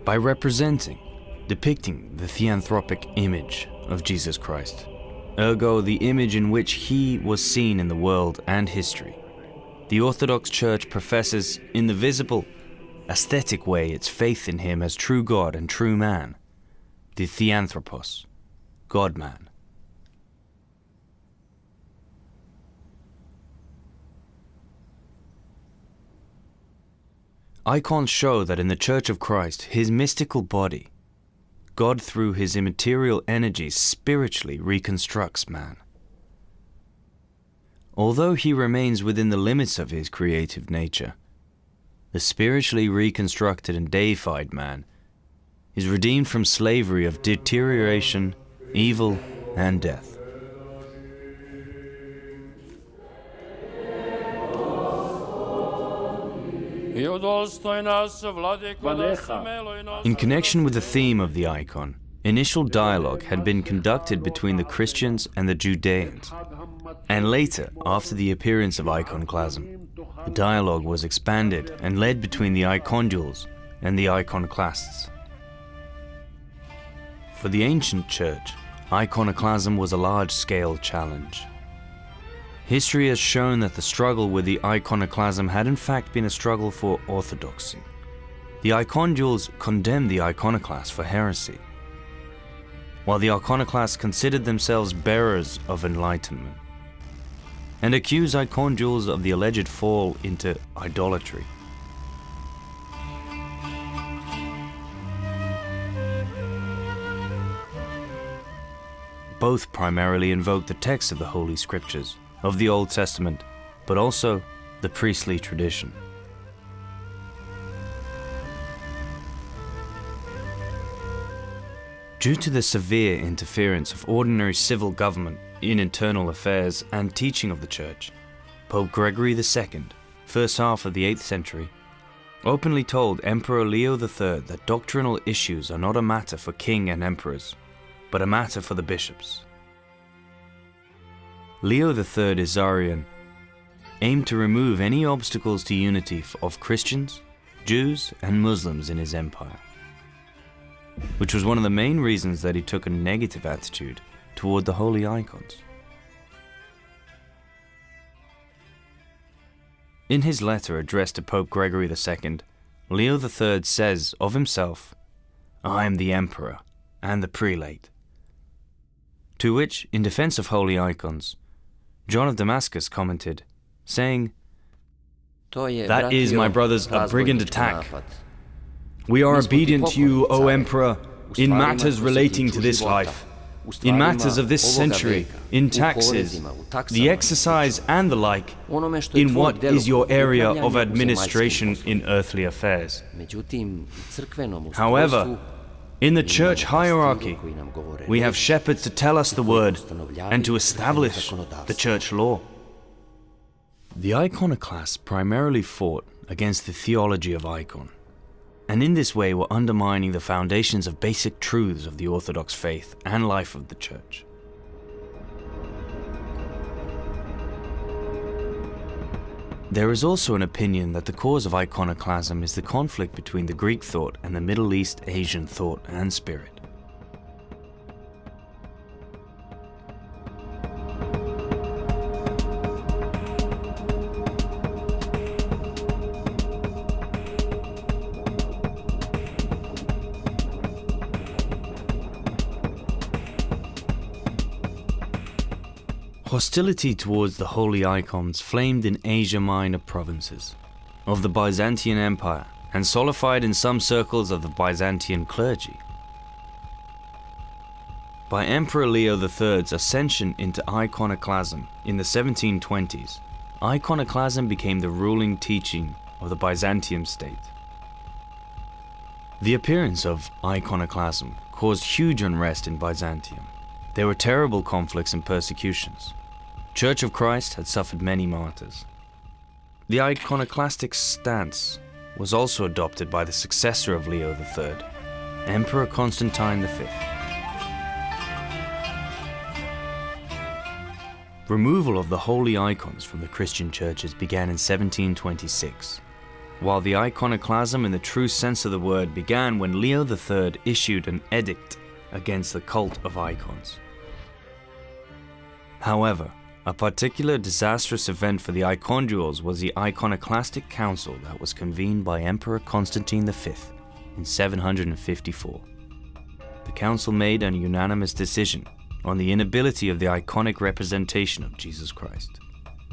by depicting the theanthropic image of Jesus Christ, ergo the image in which he was seen in the world and history. The Orthodox Church professes in the visible, aesthetic way its faith in him as true God and true man, the Theanthropos, God-man. Icons show that in the Church of Christ, his mystical body, God through his immaterial energies spiritually reconstructs man. Although he remains within the limits of his creative nature, the spiritually reconstructed and deified man is redeemed from slavery of deterioration, evil, and death. In connection with the theme of the icon, initial dialogue had been conducted between the Christians and the Judeans, and later, after the appearance of iconoclasm, the dialogue was expanded and led between the icondules and the iconoclasts. For the ancient church, iconoclasm was a large-scale challenge. History has shown that the struggle with the iconoclasm had in fact been a struggle for orthodoxy. The icondules condemned the iconoclasts for heresy, while the iconoclasts considered themselves bearers of enlightenment, and accused icondules of the alleged fall into idolatry. Both primarily invoked the text of the Holy Scriptures, of the Old Testament, but also the priestly tradition. Due to the severe interference of ordinary civil government in internal affairs and teaching of the Church, Pope Gregory II, first half of the 8th century, openly told Emperor Leo III that doctrinal issues are not a matter for king and emperors, but a matter for the bishops. Leo III Isarian aimed to remove any obstacles to unity of Christians, Jews, and Muslims in his empire, which was one of the main reasons that he took a negative attitude toward the holy icons. In his letter addressed to Pope Gregory II, Leo III says of himself, "I am the emperor and the prelate." To which, in defense of holy icons, John of Damascus commented, saying, "That is, my brothers, a brigand attack. We are obedient to you, O Emperor, in matters relating to this life, in matters of this century, in taxes, the exercise and the like, in what is your area of administration in earthly affairs. However, in the church hierarchy, we have shepherds to tell us the word and to establish the church law." The iconoclasts primarily fought against the theology of icon, and in this way were undermining the foundations of basic truths of the Orthodox faith and life of the Church. There is also an opinion that the cause of iconoclasm is the conflict between the Greek thought and the Middle East Asian thought and spirit. Hostility towards the holy icons flamed in Asia Minor provinces of the Byzantine Empire and solidified in some circles of the Byzantine clergy. By Emperor Leo III's ascension into iconoclasm in the 1720s, iconoclasm became the ruling teaching of the Byzantium state. The appearance of iconoclasm caused huge unrest in Byzantium. There were terrible conflicts and persecutions. Church of Christ had suffered many martyrs. The iconoclastic stance was also adopted by the successor of Leo III, Emperor Constantine V. Removal of the holy icons from the Christian churches began in 1726, while the iconoclasm in the true sense of the word began when Leo III issued an edict against the cult of icons. However, a particular disastrous event for the icondules was the Iconoclastic Council that was convened by Emperor Constantine V in 754. The council made an unanimous decision on the inability of the iconic representation of Jesus Christ,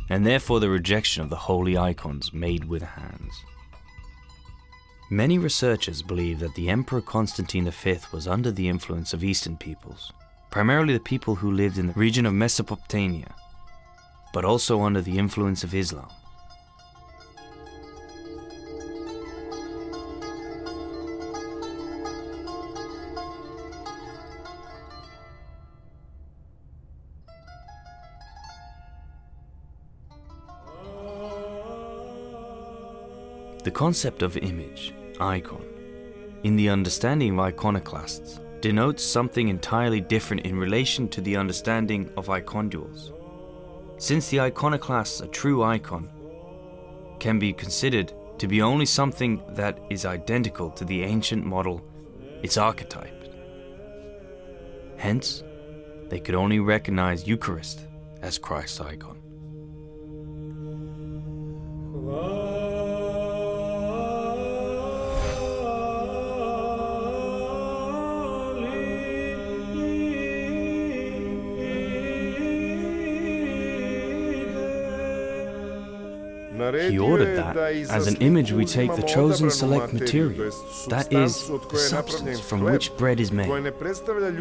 and therefore the rejection of the holy icons made with hands. Many researchers believe that the Emperor Constantine V was under the influence of Eastern peoples, primarily the people who lived in the region of Mesopotamia, but also under the influence of Islam. The concept of image, icon, in the understanding of iconoclasts, denotes something entirely different in relation to the understanding of icondules. Since the iconoclasts, a true icon, can be considered to be only something that is identical to the ancient model, its archetype. Hence, they could only recognize Eucharist as Christ's icon. He ordered that, as an image, we take the chosen select material, that is, the substance from which bread is made,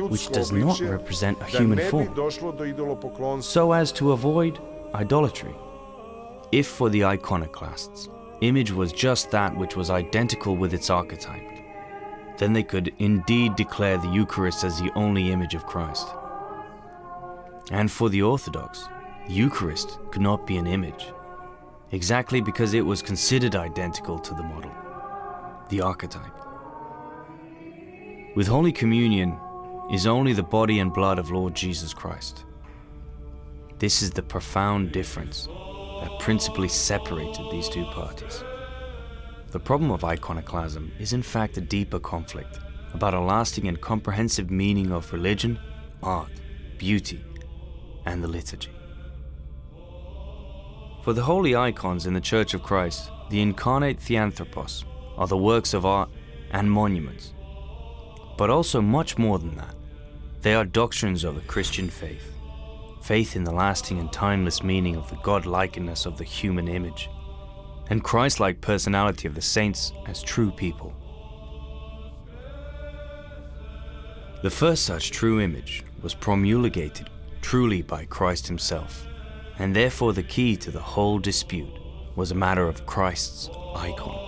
which does not represent a human form, so as to avoid idolatry. If for the iconoclasts, image was just that which was identical with its archetype, then they could indeed declare the Eucharist as the only image of Christ. And for the Orthodox, the Eucharist could not be an image, exactly because it was considered identical to the model, the archetype. With Holy Communion is only the body and blood of Lord Jesus Christ. This is the profound difference that principally separated these two parties. The problem of iconoclasm is in fact a deeper conflict about a lasting and comprehensive meaning of religion, art, beauty, and the liturgy. For the holy icons in the Church of Christ, the incarnate theanthropos are the works of art and monuments. But also much more than that, they are doctrines of the Christian faith. Faith in the lasting and timeless meaning of the God-likeness of the human image, and Christ-like personality of the saints as true people. The first such true image was promulgated truly by Christ himself, and therefore the key to the whole dispute was a matter of Christ's icon.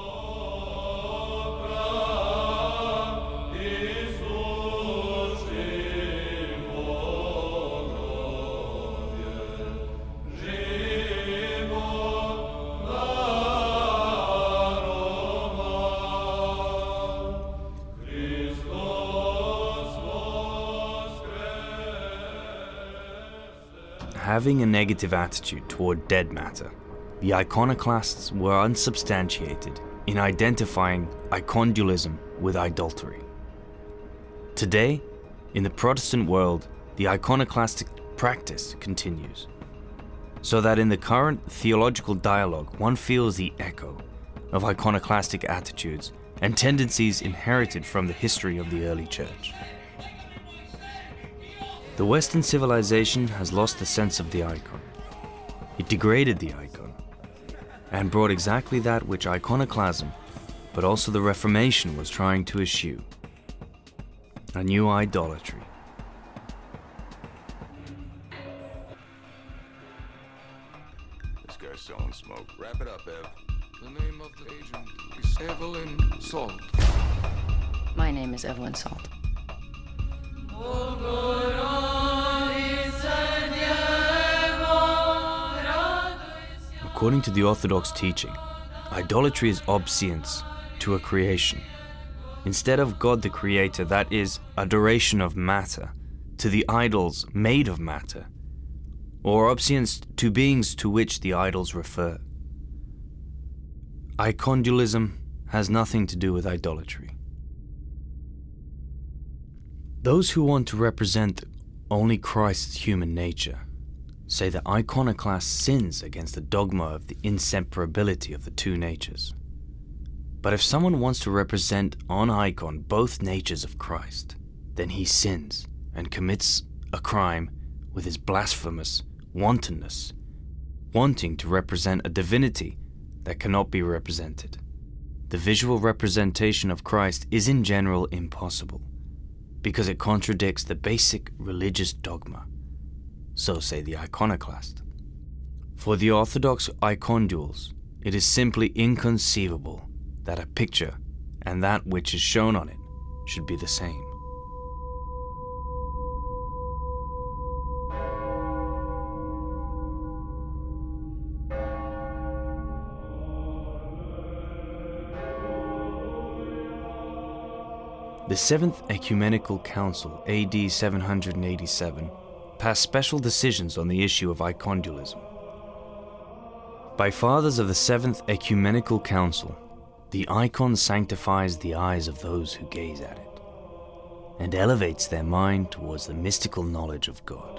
Having a negative attitude toward dead matter, the iconoclasts were unsubstantiated in identifying icondualism with idolatry. Today, in the Protestant world, the iconoclastic practice continues, so that in the current theological dialogue one feels the echo of iconoclastic attitudes and tendencies inherited from the history of the early church. The Western civilization has lost the sense of the icon. It degraded the icon and brought exactly that which iconoclasm, but also the Reformation, was trying to eschew: a new idolatry. This guy's selling smoke. Wrap it up, Ev. The name of the agent is Evelyn Salt. My name is Evelyn Salt. According to the Orthodox teaching, idolatry is obeisance to a creation. Instead of God the Creator, that is, adoration of matter, to the idols made of matter, or obeisance to beings to which the idols refer. Icondualism has nothing to do with idolatry. Those who want to represent only Christ's human nature say that iconoclast sins against the dogma of the inseparability of the two natures. But if someone wants to represent on icon both natures of Christ, then he sins and commits a crime with his blasphemous wantonness, wanting to represent a divinity that cannot be represented. The visual representation of Christ is in general impossible, because it contradicts the basic religious dogma. So say the iconoclast. For the Orthodox icondules, it is simply inconceivable that a picture and that which is shown on it should be the same. The Seventh Ecumenical Council, AD 787, passed special decisions on the issue of icondualism. By fathers of the Seventh Ecumenical Council, the icon sanctifies the eyes of those who gaze at it, and elevates their mind towards the mystical knowledge of God.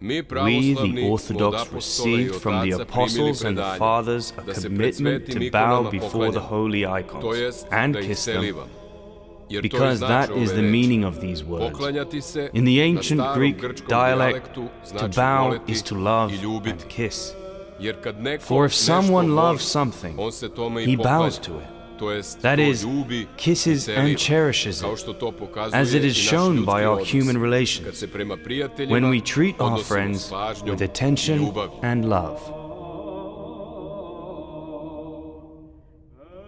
We, the Orthodox, received from the apostles and the fathers a commitment to bow before the holy icons and kiss them, because that is the meaning of these words. In the ancient Greek dialect, to bow is to love and kiss. For if someone loves something, he bows to it. That is, kisses and cherishes it, as it is shown by our human relations, when we treat our friends with attention and love.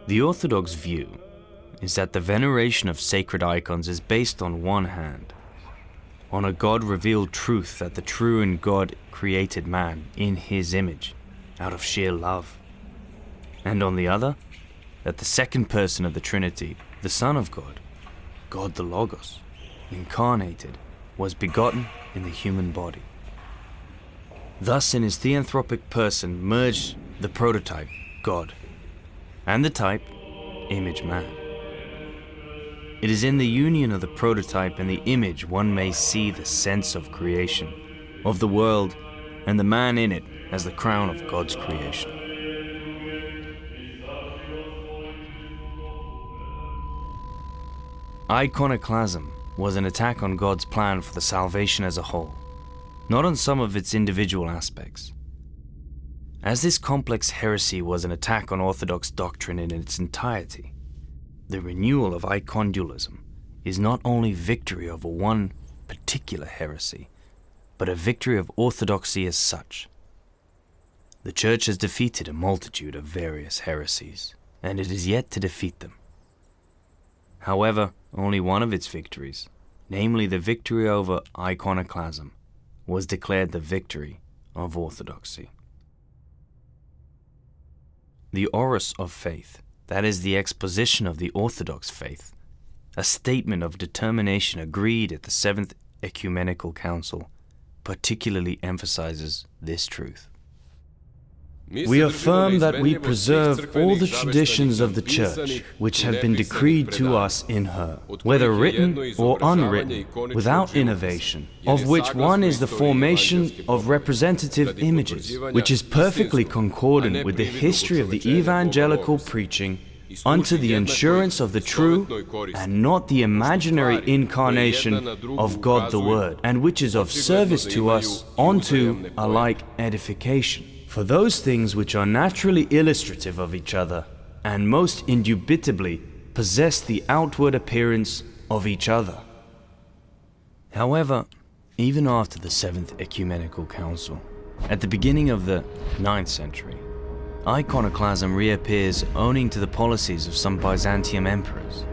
The Orthodox view is that the veneration of sacred icons is based on one hand, on a God-revealed truth that the true and God created man in his image, out of sheer love, and on the other, that the second person of the Trinity, the Son of God, God the Logos, incarnated, was begotten in the human body. Thus in his theanthropic person merged the prototype, God, and the type, image man. It is in the union of the prototype and the image one may see the sense of creation, of the world, and the man in it as the crown of God's creation. Iconoclasm was an attack on God's plan for the salvation as a whole, not on some of its individual aspects. As this complex heresy was an attack on Orthodox doctrine in its entirety, the renewal of icondualism is not only victory over one particular heresy, but a victory of orthodoxy as such. The Church has defeated a multitude of various heresies, and it is yet to defeat them. However, only one of its victories, namely the victory over iconoclasm, was declared the victory of orthodoxy. The Orus of Faith, that is the exposition of the Orthodox faith, a statement of determination agreed at the Seventh Ecumenical Council, particularly emphasizes this truth. We affirm that we preserve all the traditions of the Church, which have been decreed to us in her, whether written or unwritten, without innovation, of which one is the formation of representative images, which is perfectly concordant with the history of the evangelical preaching unto the assurance of the true and not the imaginary incarnation of God the Word, and which is of service to us unto a like edification. For those things which are naturally illustrative of each other, and most indubitably possess the outward appearance of each other. However, even after the Seventh Ecumenical Council, at the beginning of the 9th century, iconoclasm reappears owing to the policies of some Byzantium emperors.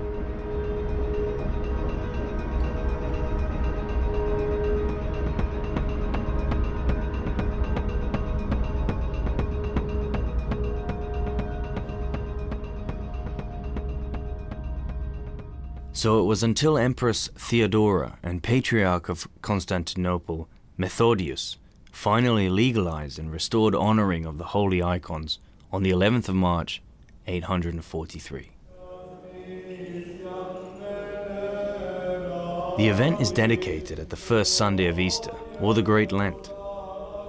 So it was until Empress Theodora and Patriarch of Constantinople, Methodius, finally legalized and restored honoring of the holy icons on the 11th of March, 843. The event is dedicated at the first Sunday of Easter, or the Great Lent,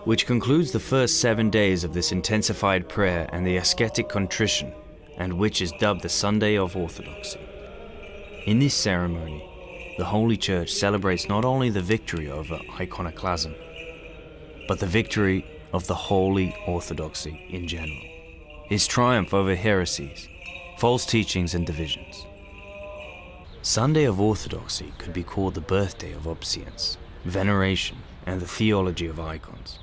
which concludes the first 7 days of this intensified prayer and the ascetic contrition, and which is dubbed the Sunday of Orthodoxy. In this ceremony, the Holy Church celebrates not only the victory over iconoclasm, but the victory of the Holy Orthodoxy in general, its triumph over heresies, false teachings and divisions. Sunday of Orthodoxy could be called the birthday of obedience, veneration, and the theology of icons.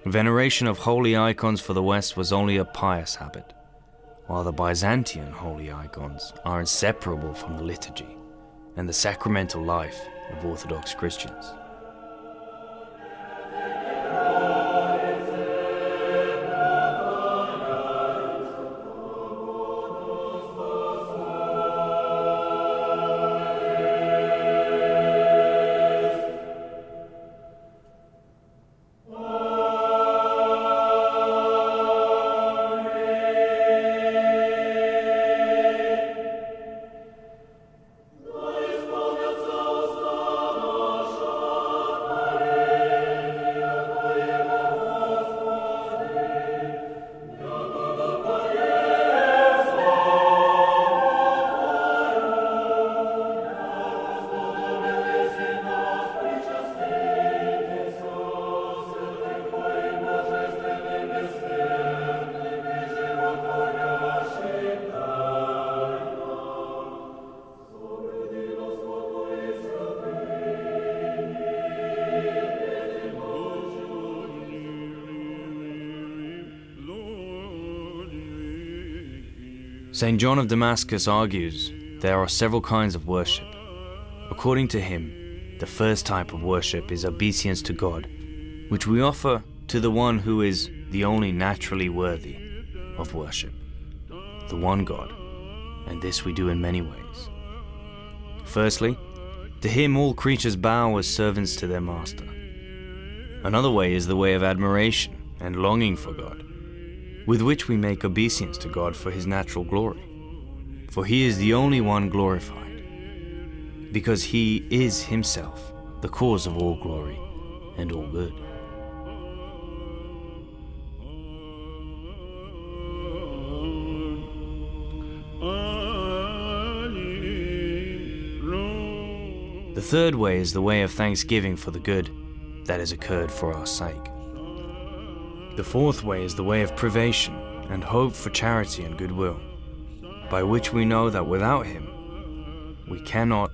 Veneration of holy icons for the West was only a pious habit, while the Byzantine holy icons are inseparable from the liturgy and the sacramental life of Orthodox Christians. St. John of Damascus argues there are several kinds of worship. According to him, the first type of worship is obeisance to God, which we offer to the one who is the only naturally worthy of worship, the one God, and this we do in many ways. Firstly, to him all creatures bow as servants to their master. Another way is the way of admiration and longing for God, with which we make obeisance to God for his natural glory. For he is the only one glorified, because he is himself the cause of all glory and all good. The third way is the way of thanksgiving for the good that has occurred for our sake. The fourth way is the way of privation and hope for charity and goodwill, by which we know that without him we cannot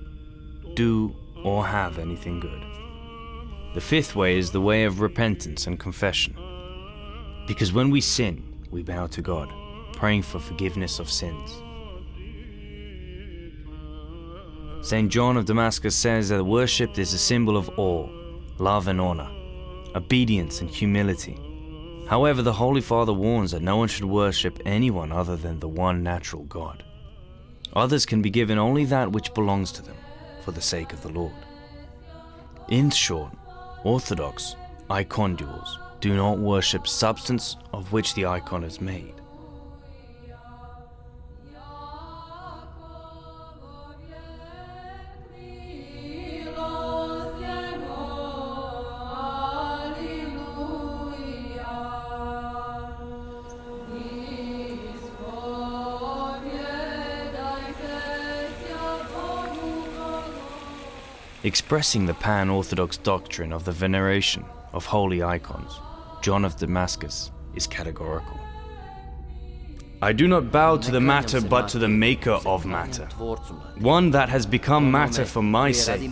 do or have anything good. The fifth way is the way of repentance and confession, because when we sin, we bow to God, praying for forgiveness of sins. St. John of Damascus says that worship is a symbol of awe, love and honor, obedience and humility. However, the Holy Father warns that no one should worship anyone other than the one natural God. Others can be given only that which belongs to them, for the sake of the Lord. In short, Orthodox icondules do not worship substance of which the icon is made. Expressing the pan-Orthodox doctrine of the veneration of holy icons, John of Damascus is categorical. I do not bow to the matter but to the maker of matter, one that has become matter for my sake,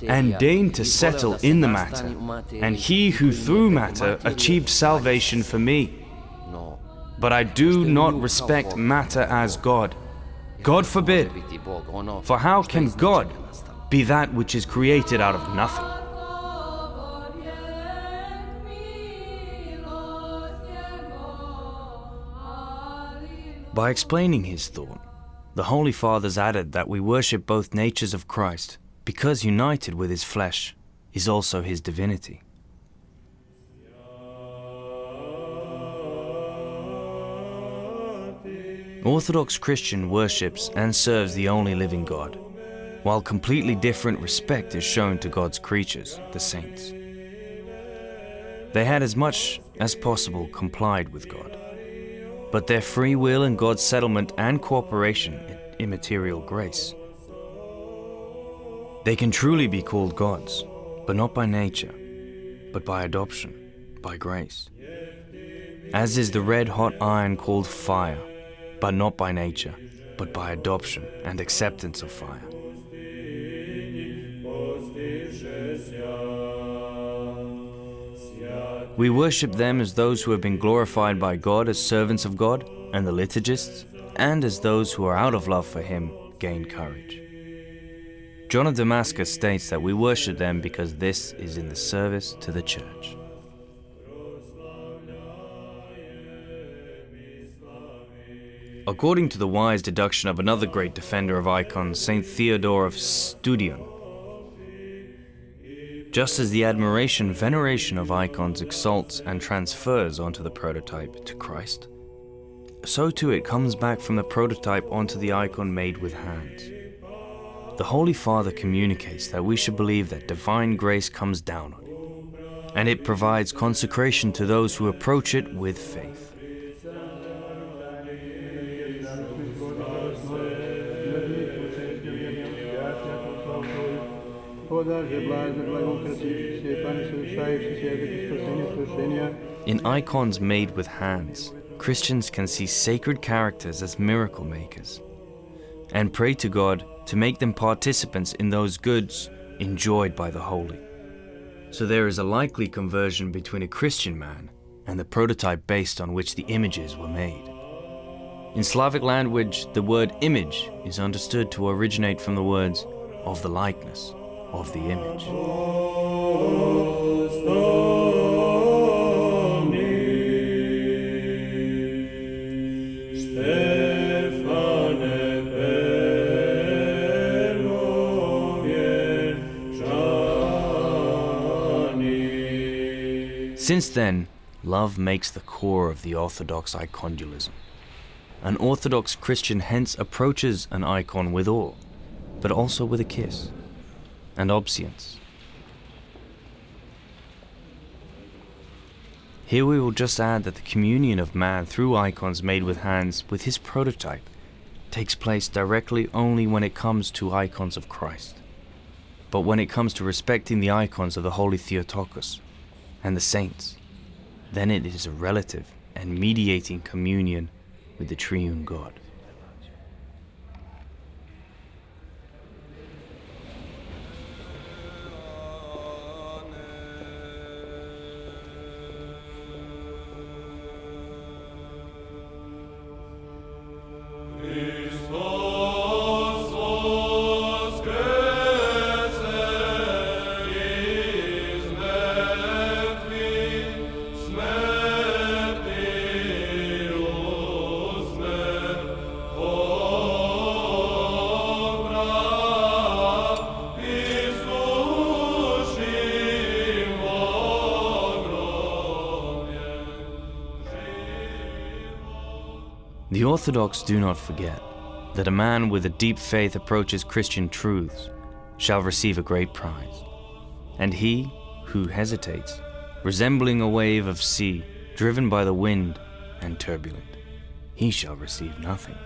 and deigned to settle in the matter, and he who through matter achieved salvation for me. But I do not respect matter as God. God forbid, for how can God be that which is created out of nothing? By explaining his thought, the Holy Fathers added that we worship both natures of Christ because united with his flesh is also his divinity. Orthodox Christian worships and serves the only living God, while completely different respect is shown to God's creatures, the saints. They had as much as possible complied with God, but their free will and God's settlement and cooperation in immaterial grace. They can truly be called gods, but not by nature, but by adoption, by grace. As is the red-hot iron called fire, but not by nature, but by adoption and acceptance of fire. We worship them as those who have been glorified by God as servants of God and the liturgists, and as those who are out of love for him gain courage. John of Damascus states that we worship them because this is in the service to the church. According to the wise deduction of another great defender of icons, Saint Theodore of Studion, just as the admiration, veneration of icons exalts and transfers onto the prototype to Christ, so too it comes back from the prototype onto the icon made with hands. The Holy Father communicates that we should believe that divine grace comes down on it, and it provides consecration to those who approach it with faith. In icons made with hands, Christians can see sacred characters as miracle makers, and pray to God to make them participants in those goods enjoyed by the holy. So there is a likely conversion between a Christian man and the prototype based on which the images were made. In Slavic language, the word image is understood to originate from the words of the likeness, of the image. Since then, love makes the core of the Orthodox icondualism. An Orthodox Christian hence approaches an icon with awe, but also with a kiss and obeisances. Here we will just add that the communion of man through icons made with hands with his prototype takes place directly only when it comes to icons of Christ. But when it comes to respecting the icons of the Holy Theotokos and the saints, then it is a relative and mediating communion with the triune God. The Orthodox do not forget that a man with a deep faith approaches Christian truths shall receive a great prize, and he who hesitates, resembling a wave of sea driven by the wind and turbulent, he shall receive nothing.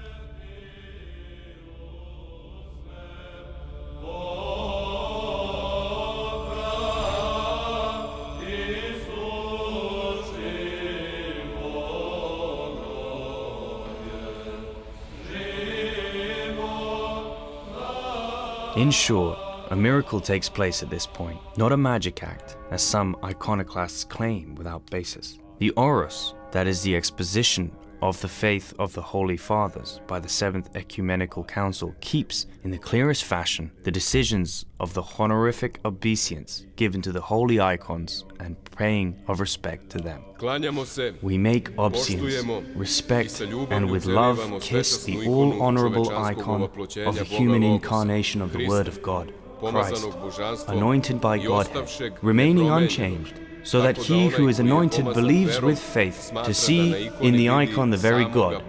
In short, a miracle takes place at this point, not a magic act, as some iconoclasts claim without basis. The oros, that is the exposition of the faith of the Holy Fathers by the Seventh Ecumenical Council keeps in the clearest fashion the decisions of the honorific obeisance given to the holy icons and paying of respect to them. Klanjamo se, We make obeisance, respect, and with love kiss the all-honorable icon of the human incarnation of the Word of God, Christ, pomazanog božanstvom anointed by i Godhead, ostavšeg remaining nepromenjenog. unchanged, so that he who is anointed believes with faith to see in the icon the very God,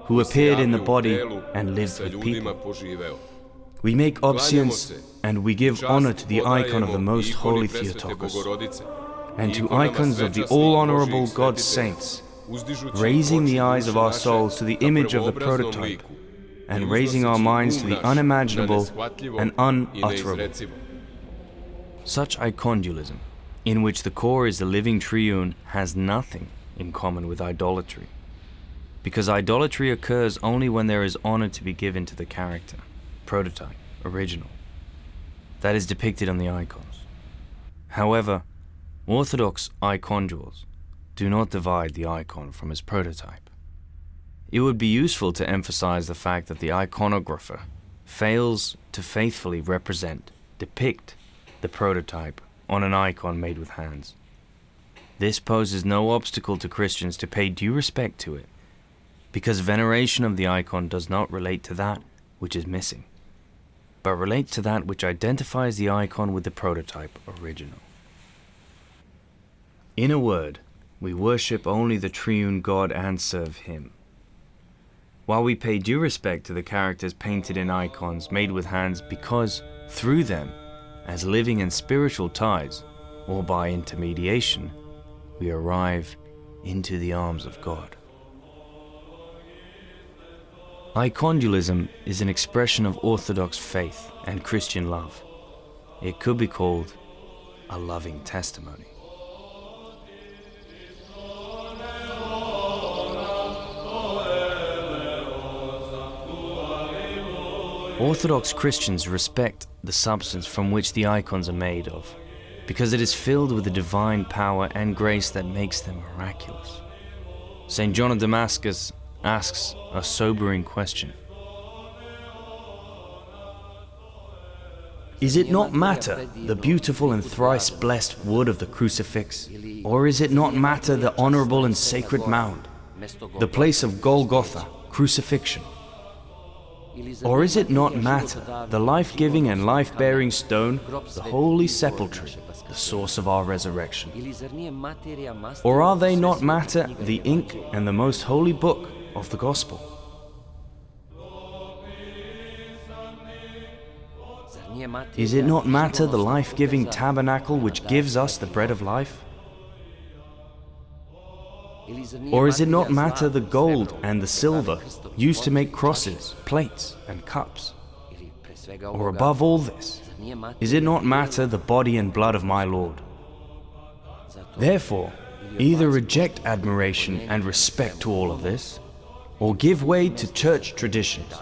who appeared in the body and lived with people. We make obeisance and we give honor to the icon of the Most Holy Theotokos, and to icons of the all-honorable God's saints, raising the eyes of our souls to the image of the prototype, and raising our minds to the unimaginable and unutterable. Such icondualism, in which the core is the living triune, has nothing in common with idolatry, because idolatry occurs only when there is honor to be given to the character, prototype, original, that is depicted on the icons. However, Orthodox iconduals do not divide the icon from its prototype. It would be useful to emphasize the fact that the iconographer fails to faithfully depict the prototype on an icon made with hands. This poses no obstacle to Christians to pay due respect to it, because veneration of the icon does not relate to that which is missing, but relates to that which identifies the icon with the prototype original. In a word, we worship only the triune God and serve Him. While we pay due respect to the characters painted in icons made with hands because, through them, as living and spiritual ties, or by intermediation, we arrive into the arms of God. Icondualism is an expression of Orthodox faith and Christian love. It could be called a loving testimony. Orthodox Christians respect the substance from which the icons are made of, because it is filled with the divine power and grace that makes them miraculous. St. John of Damascus asks a sobering question. Is it not matter, the beautiful and thrice blessed wood of the crucifix? Or is it not matter, the honorable and sacred mound, the place of Golgotha, crucifixion? Or is it not matter, the life-giving and life-bearing stone, the holy sepulchre, the source of our resurrection? Or are they not matter, the ink and the most holy book of the gospel? Is it not matter, the life-giving tabernacle which gives us the bread of life? Or is it not matter, the gold and the silver used to make crosses, plates, and cups? Or above all this, is it not matter, the body and blood of my Lord? Therefore, either reject admiration and respect to all of this, or give way to church traditions.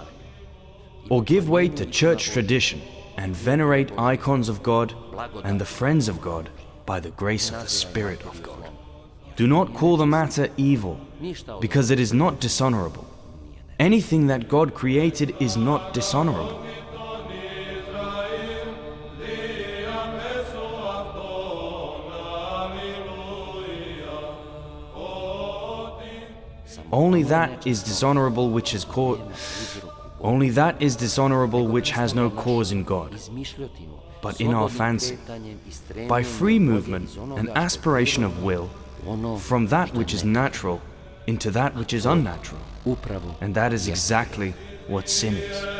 Or give way to church tradition and venerate icons of God and the friends of God by the grace of the Spirit of God. Do not call the matter evil, because it is not dishonorable. Anything that God created is not dishonorable. Only that is dishonorable which has no cause in God, but in our fancy, by free movement and aspiration of will, from that which is natural into that which is unnatural. And that is exactly what sin is.